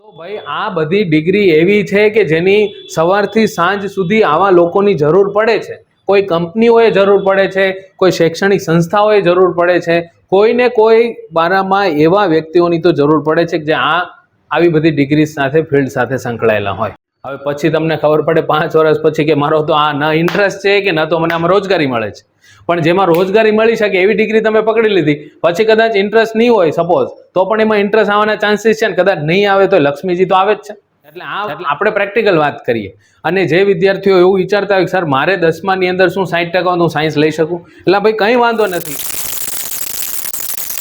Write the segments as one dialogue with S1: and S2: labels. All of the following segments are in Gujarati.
S1: તો ભાઈ આ બધી ડિગ્રી એવી છે કે જેની સવારથી સાંજ સુધી આવા લોકોની જરૂર પડે છે. કોઈ કંપનીઓએ જરૂર પડે છે, કોઈ શૈક્ષણિક સંસ્થાઓએ જરૂર પડે છે, કોઈને કોઈ બારામાં એવા વ્યક્તિઓની તો જરૂર પડે છે કે જે આવી બધી ડિગ્રી સાથે ફિલ્ડ સાથે સંકળાયેલા હોય. હવે પછી તમને ખબર પડે 5 વર્ષ પછી કે મારો તો આ ન ઇન્ટરેસ્ટ છે કે ન તો મને આમાં રોજગારી મળે છે. પણ જેમાં રોજગારી મળી શકે એવી ડિગ્રી તમે પકડી લીધી, પછી કદાચ ઇન્ટરેસ્ટ નહીં હોય સપોઝ, તો પણ એમાં ઇન્ટરેસ્ટ આવવાના ચાન્સીસ છે ને કદાચ નહીં આવે તો લક્ષ્મીજી તો આવે જ છે. એટલે આપણે પ્રેક્ટિકલ વાત કરીએ. અને જે વિદ્યાર્થીઓ એવું વિચારતા હોય કે સર મારે 10માની અંદર શું 60% હું સાયન્સ લઈ શકું, એટલે ભાઈ કંઈ વાંધો નથી.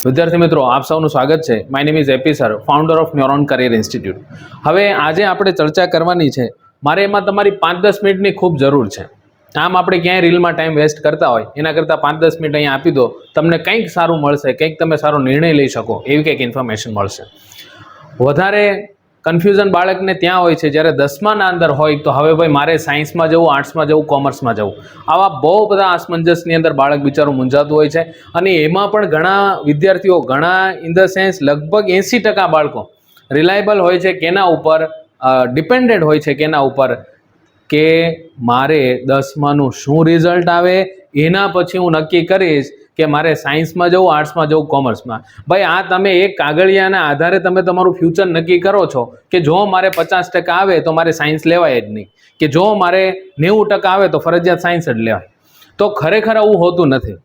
S1: વિદ્યાર્થી મિત્રો, આપ સૌનું સ્વાગત છે. My name is A P sir, founder of Neuron Career Institute. હવે આજે આપણે ચર્ચા કરવાની છે, મારે એમાં તમારી 5-10 મિનિટની ખૂબ જરૂર છે. આમ આપણે ક્યાંય રીલમાં ટાઈમ વેસ્ટ કરતા હોય એના કરતાં 5-10 મિનિટ અહીંયા આપી દો, તમને કંઈક સારું મળશે, કંઈક તમે સારો નિર્ણય લઈ શકો એવી કંઈક ઇન્ફોર્મેશન મળશે. વધારે કન્ફ્યુઝન બાળકને ત્યાં હોય છે જ્યારે 10માના અંદર હોય તો હવે ભાઈ મારે સાયન્સમાં જવું, આર્ટ્સમાં જવું, કોમર્સમાં જવું, આવા બહુ બધા અસમંજસની અંદર બાળક બિચારું મૂંઝાતું હોય છે. અને એમાં પણ ઘણા વિદ્યાર્થીઓ, ઘણા ઇન ધ સેન્સ લગભગ 80% બાળકો રિલાયબલ હોય છે કેના ઉપર, ડિપેન્ડેન્ટ હોય છે કેના ઉપર, કે મારે 10માનું શું રિઝલ્ટ આવે એના પછી હું નક્કી કરીશ કે મારે સાયન્સમાં જવું, આર્ટ્સમાં જવું, કોમર્સમાં. ભાઈ આ તમે એક કાગળિયાના આધારે તમે તમારું ફ્યુચર નક્કી કરો છો કે જો મારે 50% આવે તો મારે સાયન્સ લેવાય જ નહીં, કે જો મારે 90% આવે તો ફરજિયાત સાયન્સ જ લેવાય. તો ખરેખર આવું હોતું નથી.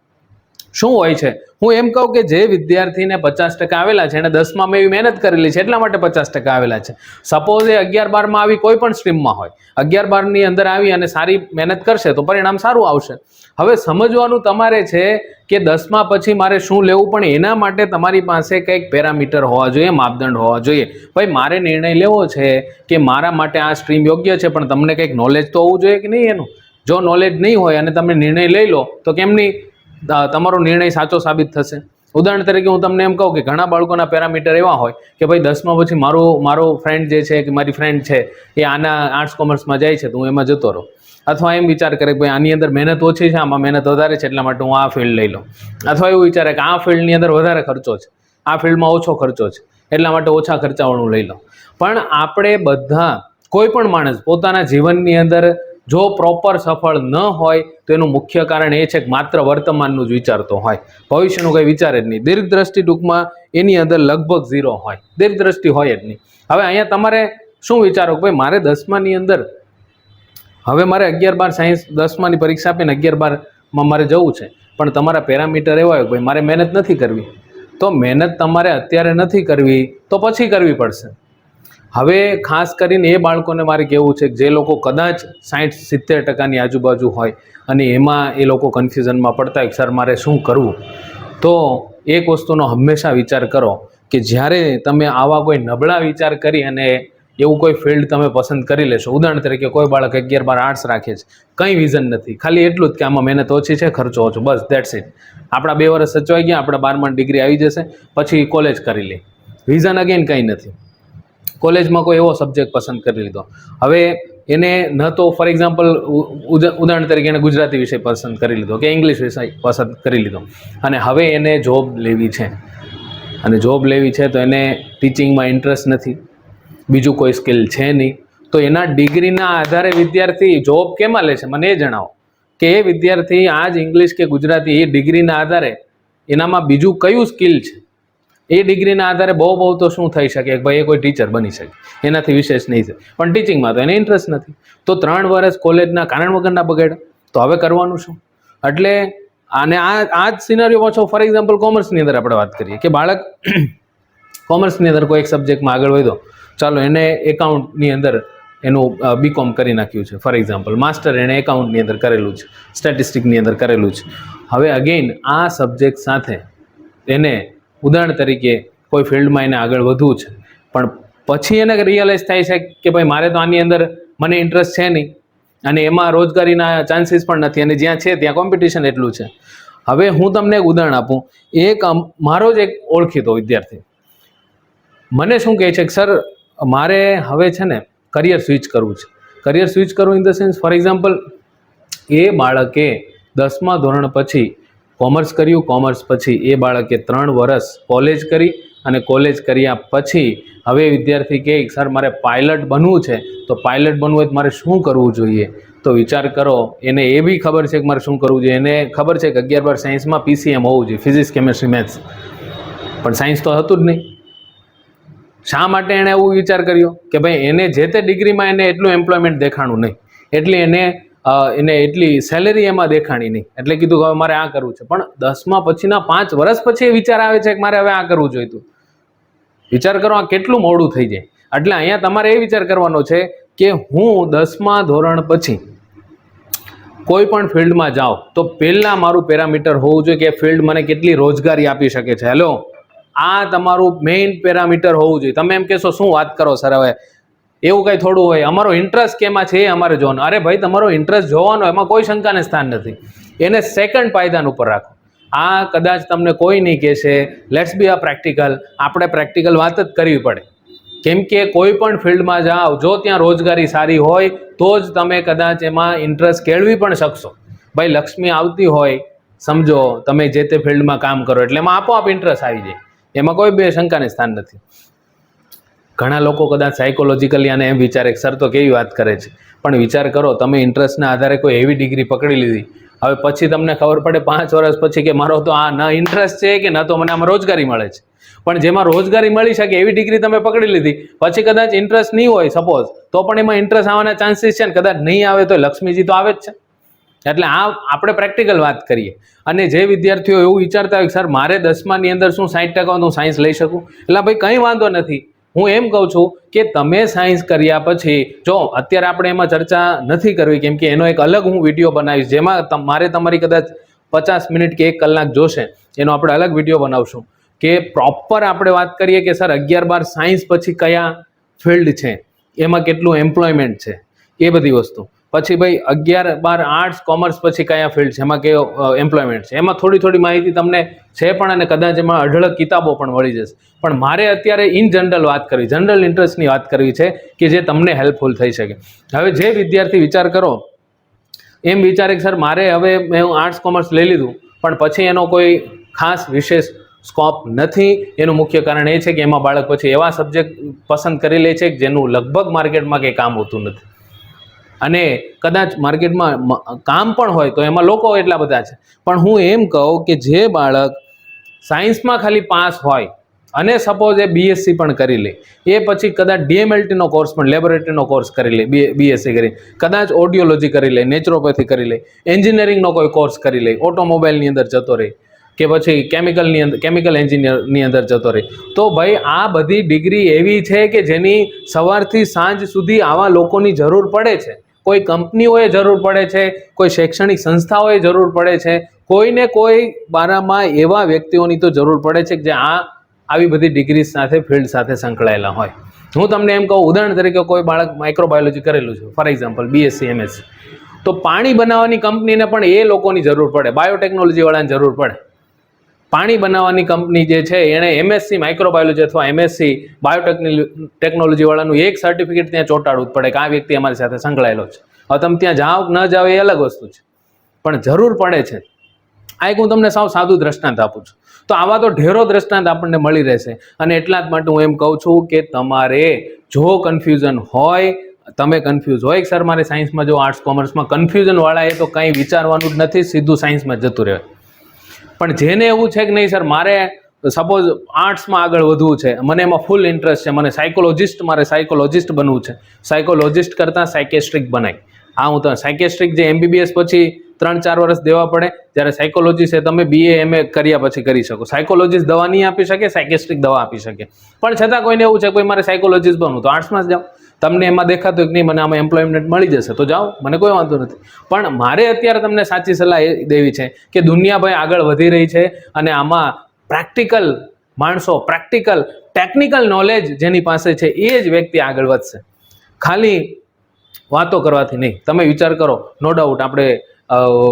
S1: શું હોય છે, હું એમ કહું કે જે વિદ્યાર્થીને 50% આવેલા છે એને 10માં એવી મહેનત કરેલી છે એટલા માટે 50% આવેલા છે. સપોઝ એ 11-12માં આવી કોઈ પણ સ્ટ્રીમમાં હોય, 11-12ની અંદર આવી અને સારી મહેનત કરશે તો પરિણામ સારું આવશે. હવે સમજવાનું તમારે છે કે 10મા પછી મારે શું લેવું, પણ એના માટે તમારી પાસે કંઈક પેરામીટર હોવા જોઈએ, માપદંડ હોવા જોઈએ. ભાઈ મારે નિર્ણય લેવો છે કે મારા માટે આ સ્ટ્રીમ યોગ્ય છે, પણ તમને કંઈક નોલેજ તો હોવું જોઈએ કે નહીં એનું. જો નોલેજ નહીં હોય અને તમે નિર્ણય લઈ લો તો કેમ નહીં તમારો નિર્ણય સાચો સાબિત થશે. ઉદાહરણ તરીકે હું તમને એમ કહું કે ઘણા બાળકોના પેરામીટર એવા હોય કે ભાઈ 10મા પછી મારો ફ્રેન્ડ જે છે કે મારી ફ્રેન્ડ છે એ આના આર્ટ્સ કોમર્સમાં જાય છે તો હું એમાં જતો રહું. અથવા એમ વિચાર કરે કે ભાઈ આની અંદર મહેનત ઓછી છે, આમાં મહેનત વધારે છે એટલા માટે હું આ ફિલ્ડ લઈ લઉં. અથવા એવું વિચારે કે આ ફિલ્ડની અંદર વધારે ખર્ચો છે, આ ફિલ્ડમાં ઓછો ખર્ચો છે એટલા માટે ઓછા ખર્ચાવાળું લઈ લઉં. પણ આપણે બધા, કોઈ પણ માણસ પોતાના જીવનની અંદર જો પ્રોપર સફળ ન હોય તો એનું મુખ્ય કારણ એ છે કે માત્ર વર્તમાનનું જ વિચારતો હોય, ભવિષ્યનું કંઈ વિચારે જ નહીં. દીર્ઘદ્રષ્ટિ ટૂંકમાં એની અંદર લગભગ 0 હોય, દીર્ઘદ્રષ્ટિ હોય જ નહીં. હવે અહીંયા તમારે શું વિચારો કે ભાઈ મારે 10માની અંદર, હવે મારે 11-12 સાયન્સ 10માની પરીક્ષા આપીને 11-12માં મારે જવું છે, પણ તમારા પેરામીટર એવા હોય કે ભાઈ મારે મહેનત નથી કરવી. તો મહેનત તમારે અત્યારે નથી કરવી તો પછી કરવી પડશે. હવે ખાસ કરીને એ બાળકોને મારે કહેવું છે કે જે લોકો કદાચ 60-70%ની આજુબાજુ હોય અને એમાં એ લોકો કન્ફ્યુઝનમાં પડતા હોય કે સર મારે શું કરવું, તો એક વસ્તુનો હંમેશા વિચાર કરો કે જ્યારે તમે આવા કોઈ નબળા વિચાર કરી અને એવું કોઈ ફિલ્ડ તમે પસંદ કરી લેશો, ઉદાહરણ તરીકે કોઈ બાળક 11-12 આર્ટ્સ રાખે છે, કંઈ વિઝન નથી, ખાલી એટલું જ કે આમાં મહેનત ઓછી છે, ખર્ચો ઓછો, બસ દેટ્સ ઇટ. આપણા 2 વર્ષ સચવાઈ ગયા, આપણા 12માં ડિગ્રી આવી જશે, પછી કોલેજ કરી લે. વિઝન અગેન કંઈ નથી. કોલેજમાં કોઈ એવો સબ્જેક્ટ પસંદ કરી લીધો, હવે એને ન તો ફોર એક્ઝામ્પલ ઉદાહરણ તરીકે એને ગુજરાતી વિષય પસંદ કરી લીધો કે ઇંગ્લિશ વિષય પસંદ કરી લીધો, અને હવે એને જોબ લેવી છે. અને જોબ લેવી છે તો એને ટીચિંગમાં ઇન્ટરેસ્ટ નથી, બીજું કોઈ સ્કિલ છે નહીં, તો એના ડિગ્રીના આધારે વિદ્યાર્થી જોબ કેમાં લે છે મને એ જણાવો. કે એ વિદ્યાર્થી આ જ ઇંગ્લિશ કે ગુજરાતી એ ડિગ્રીના આધારે એનામાં બીજું કયું સ્કિલ છે એ ડિગ્રીના આધારે બહુ તો શું થઈ શકે કે ભાઈ એ કોઈ ટીચર બની શકે, એનાથી વિશેષ નહીં છે. પણ ટીચિંગમાં તો એને ઇન્ટરેસ્ટ નથી, તો 3 વર્ષ કોલેજના કારણ વગરના બગાડ્યા, તો હવે કરવાનું શું? એટલે અને આ જ સિનારીઓ પાછો ફોર એક્ઝામ્પલ કોમર્સની અંદર આપણે વાત કરીએ કે બાળક કોમર્સની અંદર કોઈ એક સબ્જેક્ટમાં આગળ વધ્યો, ચાલો એને એકાઉન્ટની અંદર એનું બીકોમ કરી નાખ્યું છે, ફોર એક્ઝામ્પલ માસ્ટર એણે એકાઉન્ટની અંદર કરેલું છે, સ્ટેટિસ્ટિકની અંદર કરેલું છે. હવે અગેઇન આ સબ્જેક્ટ સાથે એને ઉદાહરણ તરીકે કોઈ ફિલ્ડમાં એને આગળ વધવું છે, પણ પછી એને રિયલાઇઝ થાય છે કે ભાઈ મારે તો આની અંદર મને ઇન્ટરેસ્ટ છે નહીં અને એમાં રોજગારીના ચાન્સીસ પણ નથી, અને જ્યાં છે ત્યાં કોમ્પિટિશન એટલું છે. હવે હું તમને એક ઉદાહરણ આપું. એક મારો જ એક ઓળખીતો વિદ્યાર્થી મને શું કહે છે કે સર મારે હવે છે ને કરિયર સ્વિચ કરવું છે. કરિયર સ્વિચ કરવું in the sense, for example એ બાળકે 10મા ધોરણ પછી કોમર્સ કર્યું, કોમર્સ પછી એ બાળકે 3 વર્ષ કોલેજ કરી અને કોલેજ કર્યા પછી હવે વિદ્યાર્થી કહે સર મારે પાયલટ બનવું છે, તો પાયલટ બનવું હોય તો મારે શું કરવું જોઈએ? તો વિચાર કરો, એને એ બી ખબર છે કે મારે શું કરવું જોઈએ. એને ખબર છે કે 11-12 સાયન્સમાં PCM હોવું જોઈએ, ફિઝિક્સ કેમેસ્ટ્રી મેથ્સ, પણ સાયન્સ તો હતું જ નહીં. શા માટે એણે એવું વિચાર કર્યો કે ભાઈ એને જે તે ડિગ્રીમાં એને એટલું એમ્પ્લોયમેન્ટ દેખાણું નહીં, એટલે એને એટલી સેલેરી એમાં દેખાણી નહીં, એટલે કીધું કે હવે મારે આ કરવું છે. પણ 10મા પછીના 5 વર્ષ પછી એ વિચાર આવે છે કે મારે હવે આ કરવું જોઈતું. વિચાર કરો આ કેટલું મોડું થઈ જાય. એટલે અહીંયા તમારે એ વિચાર કરવાનો છે કે હું 10મા ધોરણ પછી કોઈ પણ ફિલ્ડમાં જાઉં તો પહેલાં મારું પેરામીટર હોવું જોઈએ કે ફિલ્ડ મને કેટલી રોજગારી આપી શકે છે. હેલો, આ તમારું મેઇન પેરામીટર હોવું જોઈએ. તમે એમ કહેશો શું વાત કરો સર, હવે એવું કંઈ થોડું હોય, અમારો ઇન્ટરેસ્ટ કેમાં છે એ અમારે જોવાનું. અરે ભાઈ, તમારો ઇન્ટરેસ્ટ જોવાનો, એમાં કોઈ શંકાને સ્થાન નથી. એને સેકન્ડ પાયદાન ઉપર રાખો. આ કદાચ તમને કોઈ નહીં કહેશે લેટ્સ બી અ પ્રેક્ટિકલ, આપણે પ્રેક્ટિકલ વાત જ કરવી પડે. કેમ કે કોઈ પણ ફિલ્ડમાં જાઓ, જો ત્યાં રોજગારી સારી હોય તો જ તમે કદાચ એમાં ઇન્ટરેસ્ટ કેળવી પણ શકશો. ભાઈ લક્ષ્મી આવતી હોય, સમજો તમે જે તે ફિલ્ડમાં કામ કરો એટલે એમાં આપોઆપ ઇન્ટરેસ્ટ આવી જાય, એમાં કોઈ બે શંકાને સ્થાન નથી. ઘણા લોકો કદાચ સાયકોલોજીકલી આને એમ વિચારે સર તો કેવી વાત કરે છે, પણ વિચાર કરો તમે ઇન્ટરેસ્ટના આધારે કોઈ એવી ડિગ્રી પકડી લીધી, હવે પછી તમને ખબર પડે 5 વર્ષ પછી કે મારો તો આ ન ઇન્ટરેસ્ટ છે કે ન તો મને આમાં રોજગારી મળે છે. પણ જેમાં રોજગારી મળી શકે એવી ડિગ્રી તમે પકડી લીધી, પછી કદાચ ઇન્ટરેસ્ટ નહીં હોય સપોઝ, તો પણ એમાં ઇન્ટરેસ્ટ આવવાના ચાન્સીસ છે ને, કદાચ નહીં આવે તો લક્ષ્મીજી તો આવે જ છે. એટલે આ આપણે પ્રેક્ટિકલ વાત કરીએ. અને જે વિદ્યાર્થીઓ એવું વિચારતા હોય કે સર મારે 10માની અંદર શું 60% હું સાયન્સ લઈ શકું, એટલે ભાઈ કંઈ વાંધો નથી. હું એમ કહું છું કે તમે સાયન્સ કર્યા પછી, જો અત્યારે આપણે એમાં ચર્ચા નથી કરવી કેમ કે એનો એક અલગ હું વિડીયો બનાવીશ, જેમાં મારે તમારી કદાચ 50 મિનિટ કે 1 કલાક જોશે, એનો આપણે અલગ વિડીયો બનાવશું કે પ્રોપર આપણે વાત કરીએ કે સર 11-12 સાયન્સ પછી કયા ફિલ્ડ છે, એમાં કેટલું એમ્પ્લોયમેન્ટ છે, એ બધી વસ્તુ. પછી ભાઈ 11-12 આર્ટ્સ કોમર્સ પછી કયા ફિલ્ડ છે, એમાં કયો એમ્પ્લોયમેન્ટ છે, એમાં થોડી માહિતી તમને છે પણ, અને કદાચ એમાં અઢળક કિતાબો પણ મળી જશે. પણ મારે અત્યારે ઇન જનરલ વાત કરવી, જનરલ ઇન્ટરેસ્ટની વાત કરવી છે કે જે તમને હેલ્પફુલ થઈ શકે. હવે જે વિદ્યાર્થી વિચાર કરો એમ વિચારે કે સર મારે હવે મેં આર્ટ્સ કોમર્સ લઈ લીધું પણ પછી એનો કોઈ ખાસ વિશેષ સ્કોપ નથી, એનું મુખ્ય કારણ એ છે કે એમાં બાળક પછી એવા સબ્જેક્ટ પસંદ કરી લે છે કે જેનું લગભગ માર્કેટમાં કંઈ કામ હોતું નથી, અને કદાચ માર્કેટમાં કામ પણ હોય તો એમાં લોકો એટલા બધા છે. પણ હું એમ કહું કે જે બાળક સાયન્સમાં ખાલી પાસ હોય અને સપોઝ એ BSc પણ કરી લે, એ પછી કદાચ DMLTનો કોર્સ પણ, લેબોરેટરીનો કોર્સ કરી લે, BSc કરી, કદાચ ઓડિયોલોજી કરી લે, નેચરોપેથી કરી લે, એન્જિનિયરિંગનો કોઈ કોર્સ કરી લે, ઓટોમોબાઈલની અંદર જતો રહે કે પછી કેમિકલ એન્જિનિયરની અંદર જતો રહે, તો ભાઈ આ બધી ડિગ્રી એવી છે કે જેની સવારથી સાંજ સુધી આવા લોકોની જરૂર પડે છે. કોઈ કંપનીઓએ જરૂર પડે છે, કોઈ શૈક્ષણિક સંસ્થાઓએ જરૂર પડે છે, કોઈને કોઈ બારામાં એવા વ્યક્તિઓની તો જરૂર પડે છે કે જે આવી બધી ડિગ્રી સાથે ફિલ્ડ સાથે સંકળાયેલા હોય. હું તમને એમ કહું, ઉદાહરણ તરીકે કોઈ બાળક માઇક્રોબાયોલોજી કરેલું છે ફોર એક્ઝામ્પલ, BSc MSc, તો પાણી બનાવવાની કંપનીને પણ એ લોકોની જરૂર પડે, બાયોટેકનોલોજી વાળાની જરૂર પડે. પાણી બનાવવાની કંપની જે છે એણે MSc માઇક્રોબાયોલોજી અથવા MSc બાયોટેકનોલોજી વાળાનું એક સર્ટિફિકેટ ત્યાં ચોંટાડવું પડે કે આ વ્યક્તિ અમારી સાથે સંકળાયેલો છે. હવે તમે ત્યાં જાઓ કે ન જાઓ એ અલગ વસ્તુ છે, પણ જરૂર પડે છે. આ એક હું તમને સાવ સાદું દ્રષ્ટાંત આપું છું. તો આવા તો ઢેરો દ્રષ્ટાંત આપણને મળી રહેશે, અને એટલા જ માટે હું એમ કહું છું કે તમારે જો કન્ફ્યુઝન હોય, તમે કન્ફ્યુઝ હોય કે સર મારે સાયન્સમાં જો આર્ટ્સ કોમર્સમાં કન્ફ્યુઝન વાળા એ તો કંઈ વિચારવાનું જ નથી, સીધું સાયન્સમાં જતું રહેવાય. પણ જેને એવું છે કે નહીં સર મારે સપોઝ આર્ટ્સમાં આગળ વધવું છે, મને એમાં ફૂલ ઇન્ટરેસ્ટ છે, મને સાયકોલોજિસ્ટ બનવું છે, સાયકોલોજિસ્ટ કરતાં સાયકેસ્ટ્રિક બનાય. હા, હું તો સાયકેસ્ટ્રિક જે MBBS પછી 3-4 વર્ષ દેવા પડે, જ્યારે સાયકોલોજી છે તમે BA MA કર્યા પછી કરી શકો. સાયકોલોજીસ્ટ દવા નહીં આપી શકે, સાયકેસ્ટ્રિક દવા આપી શકે, પણ છતાં કોઈને એવું છે કોઈ મારે સાયકોલોજીસ્ટ બનવું, તો આર્ટ્સમાં જ જાઓ. તમને એમાં દેખાતું કે નહીં મને આમાં એમ્પ્લોયમેન્ટ મળી જશે તો જાઓ, મને કોઈ વાંધો નથી. પણ મારે અત્યારે તમને સાચી સલાહ એ દેવી છે કે દુનિયા ભાઈ આગળ વધી રહી છે, અને આમાં પ્રેક્ટિકલ માણસો, પ્રેક્ટિકલ ટેકનિકલ નોલેજ જેની પાસે છે એ જ વ્યક્તિ આગળ વધશે, ખાલી વાતો કરવાથી નહીં. તમે વિચાર કરો, નો ડાઉટ આપણે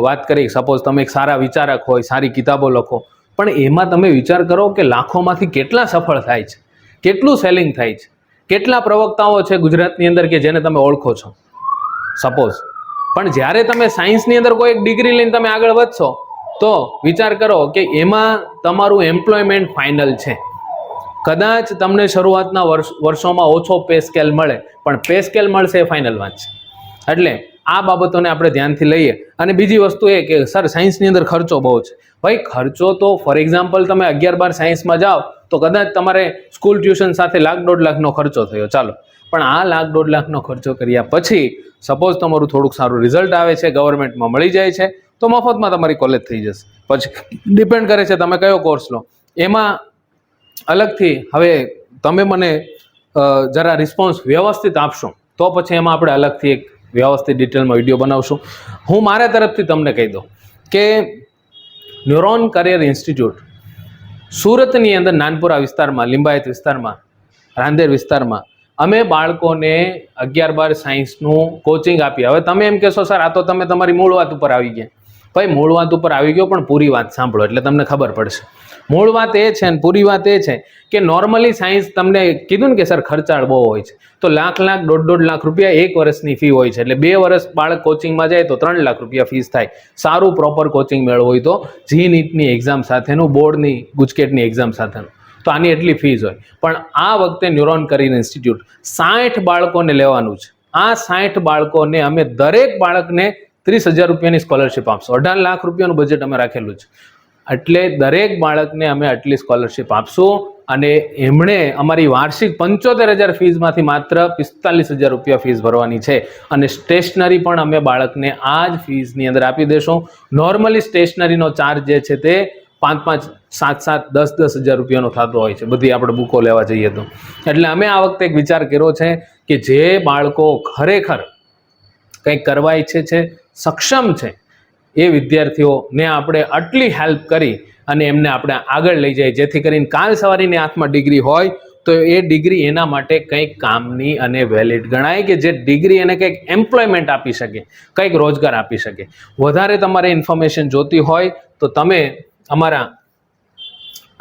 S1: વાત કરી, સપોઝ તમે એક સારા વિચારક હોય, સારી કિતાબો લખો, પણ એમાં તમે વિચાર કરો કે લાખોમાંથી કેટલા સફળ થાય છે, કેટલું સેલિંગ થાય છે, કેટલા પ્રવક્તાઓ છે ગુજરાતની અંદર કે જેને તમે ઓળખો છો સપોઝ. પણ જ્યારે તમે સાયન્સની અંદર કોઈ એક ડિગ્રી લઈને તમે આગળ વધશો તો વિચાર કરો કે એમાં તમારું એમ્પ્લોયમેન્ટ ફાઇનલ છે. કદાચ તમને શરૂઆતના વર્ષોમાં ઓછો પે સ્કેલ મળે, પણ પે સ્કેલ મળશે એ ફાઇનલ વાત છે. એટલે આ બાબતોને આપણે ધ્યાનથી લઈએ. અને બીજી વસ્તુ એ કે સર સાયન્સની અંદર ખર્ચો બહુ છે. ભાઈ ખર્ચો તો ફોર એક્ઝામ્પલ તમે 11-12 સાયન્સમાં જાઓ તો કદાચ તમારે સ્કૂલ ટ્યુશન સાથે 1,00,000-1.5 લાખનો ખર્ચો થયો, ચાલો. પણ આ 1,00,000-1.5 લાખનો ખર્ચો કર્યા પછી સપોઝ તમારું થોડુંક સારું રિઝલ્ટ આવે છે, ગવર્મેન્ટમાં મળી જાય છે, તો મફતમાં તમારી કોલેજ થઈ જશે. પછી ડિપેન્ડ કરે છે તમે કયો કોર્સ લો. એમાં અલગથી હવે તમે મને જરા રિસ્પોન્સ વ્યવસ્થિત આપશો તો પછી એમાં આપણે અલગથી એક વ્યવસ્થિત ડિટેલમાં વિડીયો બનાવશું. હું મારા તરફથી તમને કહી દઉં કે ન્યુરોન કરિયર ઇન્સ્ટિટ્યૂટ સુરતની અંદર નાનપુરા વિસ્તારમાં, લિંબાયત વિસ્તારમાં, રાંદેર વિસ્તારમાં અમે બાળકોને 11-12 સાયન્સનું કોચિંગ આપીએ. હવે તમે એમ કહેશો સર આ તો તમે તમારી મૂળ વાત ઉપર આવી ગયા. ભાઈ મૂળ વાત ઉપર આવી ગયો, પણ પૂરી વાત સાંભળો એટલે તમને ખબર પડશે. મૂળ વાત એ છે અને પૂરી વાત એ છે કે નોર્મલી સાયન્સ તમને કીધું ને કે સર ખર્ચાળ બહુ હોય છે, તો 1,00,000, 1.5 લાખ રૂપિયા એક વર્ષની ફી હોય છે. એટલે 2 વર્ષ બાળક કોચિંગમાં જાય તો 3 લાખ રૂપિયા ફીસ થાય. સારું પ્રોપર કોચિંગ મેળવવું હોય તો જી નીટની એક્ઝામ સાથેનું, બોર્ડની ગુજકેટની એક્ઝામ સાથેનું, તો આની એટલી ફીસ હોય. પણ આ વખતે ન્યુરોન કરિયર ઇન્સ્ટિટ્યૂટ 60 બાળકોને લેવાનું છે. આ 60 બાળકોને અમે દરેક બાળકને 30,000 રૂપિયાની સ્કોલરશિપ આપશું. 18 લાખ રૂપિયાનું બજેટ અમે રાખેલું છે. એટલે દરેક બાળકને અમે આટલી સ્કોલરશિપ આપશું. અને એમણે અમારી વાર્ષિક 75,000 ફીસમાંથી માત્ર 45,000 રૂપિયા ફીસ ભરવાની છે. અને સ્ટેશનરી પણ અમે બાળકને આ જ ફીસની અંદર આપી દેશું. નોર્મલી સ્ટેશનરીનો ચાર્જ જે છે તે 5-5, 7-7, 10-10,000 રૂપિયાનો થતો હોય છે બધી આપણે બુકો લેવા જઈએ તો. એટલે અમે આ વખતે એક વિચાર કર્યો છે કે જે બાળકો ખરેખર કંઈક કરવા ઈચ્છે છે, સક્ષમ છે, એ વિદ્યાર્થીઓને આપણે આટલી હેલ્પ કરી અને એમને આપણે આગળ લઈ જઈએ, જેથી કરીને કાલ સવારીની હાથમાં ડિગ્રી હોય તો એ ડિગ્રી એના માટે કંઈક કામની અને વેલિડ ગણાય, કે જે ડિગ્રી એને કંઈક એમ્પ્લોયમેન્ટ આપી શકે, કંઈક રોજગાર આપી શકે. વધારે તમારે ઇન્ફોર્મેશન જોતી હોય તો તમે અમારા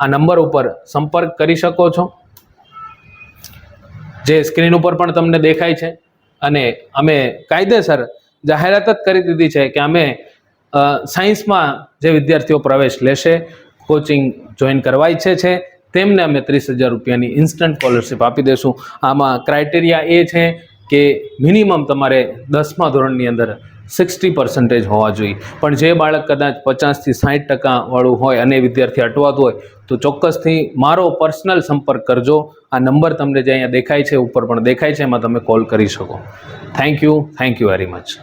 S1: આ નંબર ઉપર સંપર્ક કરી શકો છો, જે સ્ક્રીન ઉપર પણ તમને દેખાય છે. અને અમે કાયદેસર જાહેરાત જ કરી દીધી છે કે અમે સાયન્સમાં જે વિદ્યાર્થીઓ પ્રવેશ લેશે, કોચિંગ જોઈન કરવા ઈચ્છે છે, તેમને અમે 30,000 રૂપિયાની ઇન્સ્ટન્ટ સ્કોલરશિપ આપી દઈશું. આમાં ક્રાઇટેરિયા એ છે કે મિનિમમ તમારે 10મા ધોરણની અંદર 60% હોવા જોઈએ. પણ જે બાળક કદાચ 50થી 60% વાળું હોય અને વિદ્યાર્થી અટવાતું હોય તો ચોક્કસથી મારો પર્સનલ સંપર્ક કરજો. આ નંબર તમને જે અહીંયા દેખાય છે, ઉપર પણ દેખાય છે, એમાં તમે કોલ કરી શકો. Thank you very much.